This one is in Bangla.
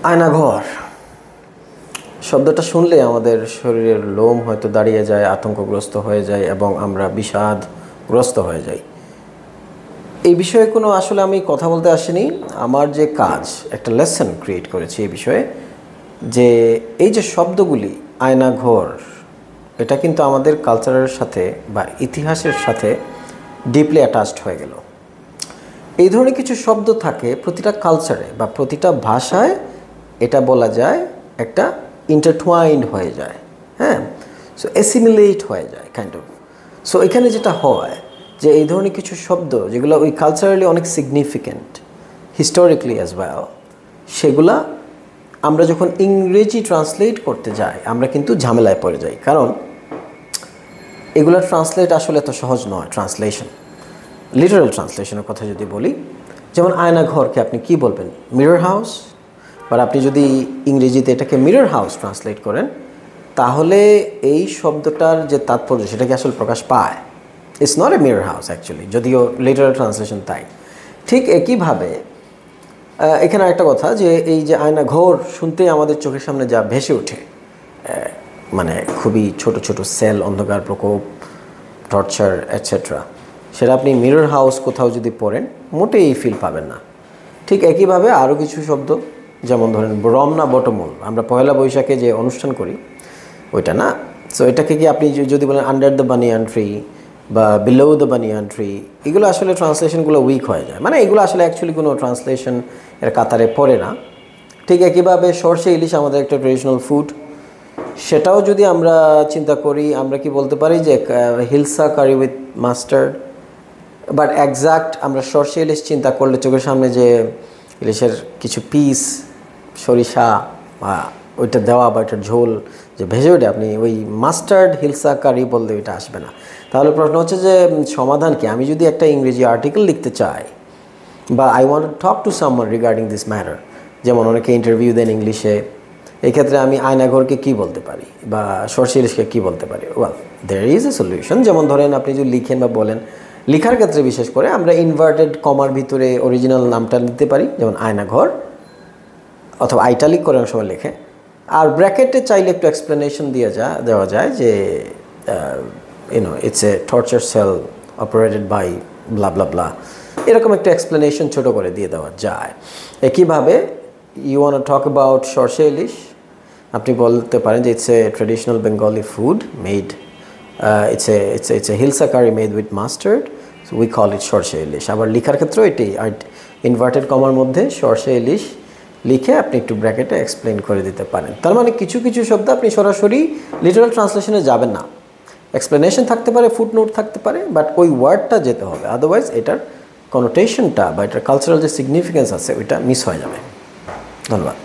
আয়নাঘর শব্দটা শুনলে আমাদের শরীরের লোম হয়তো দাঁড়িয়ে যায়, আতঙ্কগ্রস্ত হয়ে যায় এবং আমরা বিষাদগ্রস্ত হয়ে যাই। এই বিষয়ে কোনো আসলে আমি কথা বলতে আসিনি। আমার যে কাজ, একটা লেসন ক্রিয়েট করেছি এই বিষয়ে, যে এই যে শব্দগুলি আয়নাঘর, এটা কিন্তু আমাদের কালচারের সাথে বা ইতিহাসের সাথে ডিপলি অ্যাটাচড হয়ে গেল। এই ধরনের কিছু শব্দ থাকে প্রতিটা কালচারে বা প্রতিটা ভাষায়, এটা বলা যায় একটা ইন্টারটুয়াইন্ড হয়ে যায়, হ্যাঁ, সো অ্যাসিমিলেট হয়ে যায় কাইন্ড অফ। সো এখানে যেটা হয় যে এই ধরনের কিছু শব্দ যেগুলো ওই কালচারালি অনেক সিগনিফিক্যান্ট, হিস্টোরিক্যালি অ্যাজ ওয়েল, সেগুলা আমরা যখন ইংরেজি ট্রান্সলেট করতে যাই আমরা কিন্তু ঝামেলায় পড়ে যাই, কারণ এগুলো ট্রান্সলেট আসলে এত সহজ নয়। ট্রান্সলেশন, লিটারাল ট্রান্সলেশনের কথা যদি বলি, যেমন আয়নাঘরকে আপনি কি বলবেন? Mirror house. বা আপনি যদি ইংরেজিতে এটাকে মিরর হাউস ট্রান্সলেট করেন, তাহলে এই শব্দটার যে তাৎপর্য সেটা কি আসলে প্রকাশ পায়? It's not a mirror house actually, যদিও লিটারাল ট্রান্সলেশন তাই। ঠিক একইভাবে এখানে একটা কথা, যে এই যে আয়নাঘর শুনতেই আমাদের চোখের সামনে যা ভেসে ওঠে, মানে খুবই ছোট ছোট সেল, অন্ধকার প্রকোপ, টর্চার এটসেট্রা, সেটা আপনি মিরর হাউস কোথাও যদি পড়েন মোটেই এই ফিল পাবেন না। ঠিক একইভাবে আরও কিছু শব্দ, যেমন ধরেন রমনা বটমূল, আমরা পয়লা বৈশাখে যে অনুষ্ঠান করি ওইটা না, সো এটাকে কি আপনি যদি বলেন আন্ডার দ্য বানিয়ান ট্রি বা বিলো দ্য বানিয়ান ট্রি, এগুলো আসলে ট্রান্সলেশনগুলো উইক হয়ে যায়, মানে এগুলো আসলে অ্যাকচুয়ালি কোনো ট্রান্সলেশন এর কাতারে পড়ে না। ঠিক একইভাবে সরষে ইলিশ আমাদের একটা ট্রেডিশনাল ফুড, সেটাও যদি আমরা চিন্তা করি, আমরা কি বলতে পারি যে hilsa curry with mustard, but exact আমরা সরষে ইলিশ চিন্তা করলে চোখের সামনে যে ইলিশের কিছু পিস, সরিষা বা ওইটা দেওয়া বা ওইটার ঝোল যে ভেজে ওঠে, আপনি ওই মাস্টার্ড হিলসা কারি বললে ওইটা আসবে না। তাহলে প্রশ্ন হচ্ছে যে সমাধান কি? আমি যদি একটা ইংরেজি আর্টিকেল লিখতে চাই বা I want to talk to someone regarding this matter, যেমন অনেকে ইন্টারভিউ দেন ইংলিশে, এই ক্ষেত্রে আমি আয়নাঘরকে কী বলতে পারি বা সরষে ইলিশকে কী বলতে পারি? Well, there is a solution. যেমন ধরেন আপনি যদি লিখেন বা বলেন, লেখার ক্ষেত্রে বিশেষ করে আমরা ইনভার্টেড কমার ভিতরে অরিজিনাল নামটা নিতে পারি, যেমন আয়নাঘর, অথবা আইটালিক করে সময় লেখে, আর ব্র্যাকেটে চাইলে একটু এক্সপ্লেনেশন দেওয়া যায় যে it's a torture cell operated by blah blah blah, এরকম একটা এক্সপ্লেনেশন ছোটো করে দিয়ে দেওয়া যায়। একইভাবে you want to talk about shorshe ilish, আপনি বলতে পারেন যে it's a traditional Bengali food made, it's a hilsa curry made with mustard, so we call it সরষে ইলিশ। আবার লেখার ক্ষেত্রেও এটি ইনভার্টেড কমার মধ্যে সরষে ইলিশ লিখে আপনি একটু ব্র্যাকেটে এক্সপ্লেন করে দিতে পারেন। তার মানে কিছু কিছু শব্দ আপনি সরাসরি লিটারাল ট্রান্সলেশনে যাবেন না, এক্সপ্লেনেশন থাকতে পারে, ফুটনোট থাকতে পারে, বাট ওই ওয়ার্ডটা যেতে হবে, আদারওয়াইজ এটার কনোটেশনটা বা এটার কালচারাল যে সিগনিফিকেন্স আছে ওইটা মিস হয়ে যাবে। ধন্যবাদ।